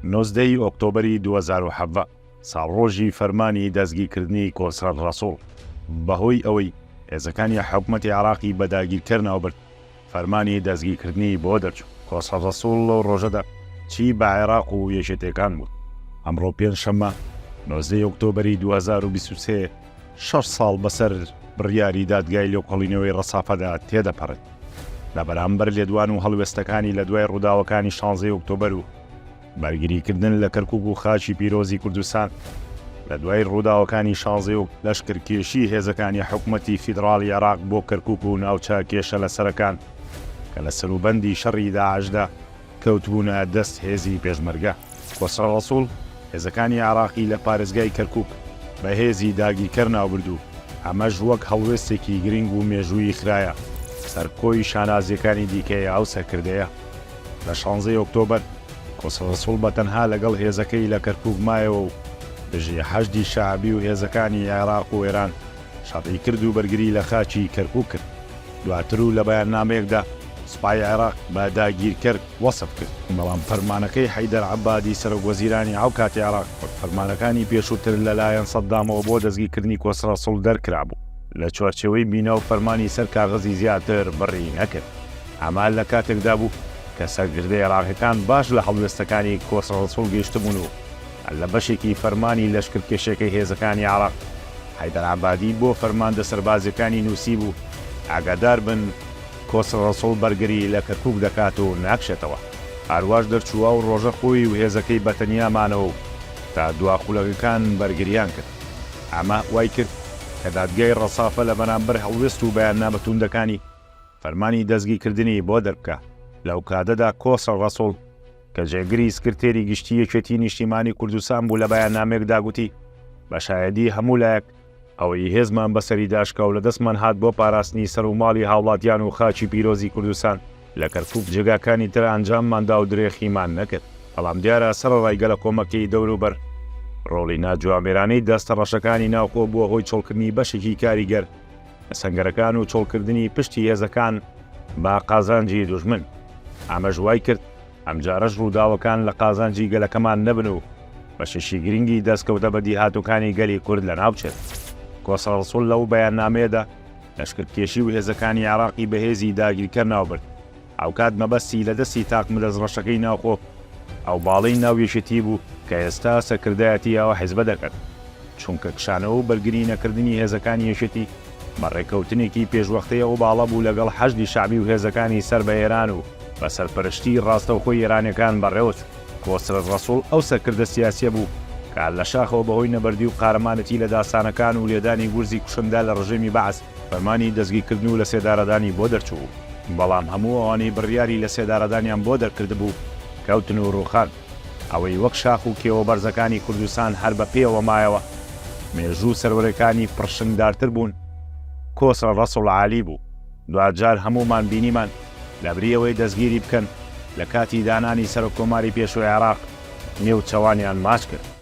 19 ئۆکتۆبەری 2017 ساڵڕۆژی فەرمانی دەستگیرکردنی کۆسڕە ڕەسوڵ بەهۆی ئەوەی هێزەکانی حکوومەتی عێراقی بە داگیرکردنەوە برد فەرمانی دەستگیرکردنی بۆ دەرچوو. کۆسڕە ڕەسوڵ لەو ڕۆژەدا چی بە عێراق و یەکێتیەکان بوو. ئەمڕۆ پێنجشەممە 19 ئۆکتۆبەری 2023 6 ساڵ بەسەر بڕیاری دادگای لێکۆڵینەوەی ڕەسافەدا تێدەپەڕێت لە بەرامبەر لێدوان و هەڵوێستەکانی لە دوای ڕووداوەکانی 16 ئۆکتۆبەر و بەرگریکردن لە کەرکووک و خاچی پیرۆزی کوردستان لە دوای ڕووداوەکانی 16 لەشکرکێشی هێزەکانی حکوومەتی فیدراڵی عێراق بۆ کەرکووک و ناوچە کێشە لە سەرەکان کە لە سەروبەندی شەڕی داعشدا کەوتبوونە دەست هێزی پێشمەرگە. کۆسڕە ڕەسوڵ هێزەکانی عێراقی لە پارێزگای کەرکووک بە هێزی داگیرکەر ناوبردوو. ئەمەش وەک هەڵوێستێکی گرنگ و مێژووی خرایە سەرکۆی شانازیەکانی دیکەی ئەو سەرکردەیە. لە 16 ئۆکتۆبەر کۆسڕە ڕەسوڵ بەتەنها لەگەڵ هێزەکەی لە کەرکووک مایەوە و دژی حەشدی شەعبی و هێزەکانی عێراق و ئێران شەڕی کرد و بەرگری لە خاچی کەرکووک کرد. دواتر و لە بەیاننامەیەکدا سوپای عێراق بە داگیرکەر وەسف کرد، بەڵام فەرمانەکەی حەیدەر عەبادی سەرۆکوەزیرانی ئەو کاتی عێراق فەرمانەکانی پێشووتر لەلایەن سەددامەوە بۆ دەستگیرکردنی کۆسڕە ڕەسوڵ دەرکرا بوو. لە چوارچێوەی بینە و فەرمانی سەر کاغەزی زیاتر بڕی نەکرد. ئەمە لە کاتێکدا بوو کە سەرکردەی عێراقیەکان باش لە هەڵوێستەکانی کۆسڕە ڕەسوڵ گەیشتبوون و لە بەشێکی فەرمانی لەشکرکێشەکەی هێزەکانی عێراق حەیدەر عەبادی بۆ فەرماندە سەربازەکانی نووسی بوو ئاگادار بن کۆسڕە ڕەسوڵ بەرگری لە کەرکووک دەکات و ناکشێتەوە. هەروەش دەرچووە و ڕۆژە خۆی و هێزەکەی بەتەنیامانەوە تا دواخولەکەکان بەرگریان کرد. ئەمە وای کرد کە دادگای ڕەسافە لە بەرامبەر هەڵوێست و بەیاننامە توندەکانی فەرمانی دەستگیرکردنی بۆ دەربکە. لەو کاتەدا کۆسڕە ڕەسوڵ کە جێگری سکرتێری گشتی یەکێتی نیشتیمانی کوردستان بوو لە بەیاننامەیەکدا گوتی بە شایەدی هەموو لایەک ئەوەی هێزمان بەسەری داشکا و لە دەستمان هات بۆ پاراستنی سەر و ماڵی هاوڵاتیان و خاچی پیرۆزی کوردستان لە کەرکووک جێگاکانی تر ئەنجامماندا و درێخیمان نەکرد. بەڵام دیارە سەرڕایگە لە کۆمەکەی دەوروبەر ڕۆڵی ناجوامێرانەی دەستە ڕەشەکانی ناوخۆ بووە هۆی چۆڵکردنی بەشێکی کاریگەر لە سەنگەرەکان و چۆڵکردنی پشتی هێزەکان با قازانجی دوژمن. ئەمەش وای کرد ئەمجارەش ڕووداوەکان لە قازانجی گەلەکەمان نەبن و بەشەشی گرنگی دەستکەوتە بە دیهاتوەکانی گەلی کورد لە ناوچێت. کۆسڕە ڕەسوڵ لەو بەیاننامەیەدا لەشکرکێشی و هێزەکانی عێراقی بەهێزی داگیرکەر ناوبرد. ئەو کات مەبەستی لە دەستی تاقمدەز ڕەشەکەی ناوخۆ ئەو باڵی ناویەشێتی بوو کە ئێستا سەرکردایەتی ئەوە حیزبە دەکات، چونکە کشانەوە و بەرگری نەکردنی هێزەکانی یەشێتی بەڕێکەوتنێکی پێشوەختەیە و باڵە بوو لەگەڵ حەشدی شەعبی و هێزەکانی سەر بە ئێران و بە سەرپەرشتی ڕاستەوخۆی ئێرانیەکان بەڕێوەچوو. کۆسڕە ڕەسوڵ ئەو سەرکردە سیاسیە بوو کە لە شاخەوە بەهۆی نەبەردی و قارەمانەتی لە داسانەکان و لێدانی گورزی کوشندا لە ڕژێمی بەعەس فەرمانی دەستگیرکردن و لە سێدارەدانی بۆ دەرچوو. بەڵام هەموو ئەوانەی بڕیاری لە سێدارەدانیان بۆ دەرکرد بوو کەوتن و ڕووخان. ئەوەی وەک شاخ و کێوە بەرزەکانی کوردستان هەر بە پێوە مایەوە مێژوو سەروەرەکانی پڕشنگدارتر بوون. کۆسڕە ڕەسوڵ عالی بوو. دوجار هەمومان بینیمان لەبریەوەی دەستگیری بکەن لە کاتی دانانی سەرۆکۆماری پێشووی عێراق نێو چەوانیان ماچ کرد.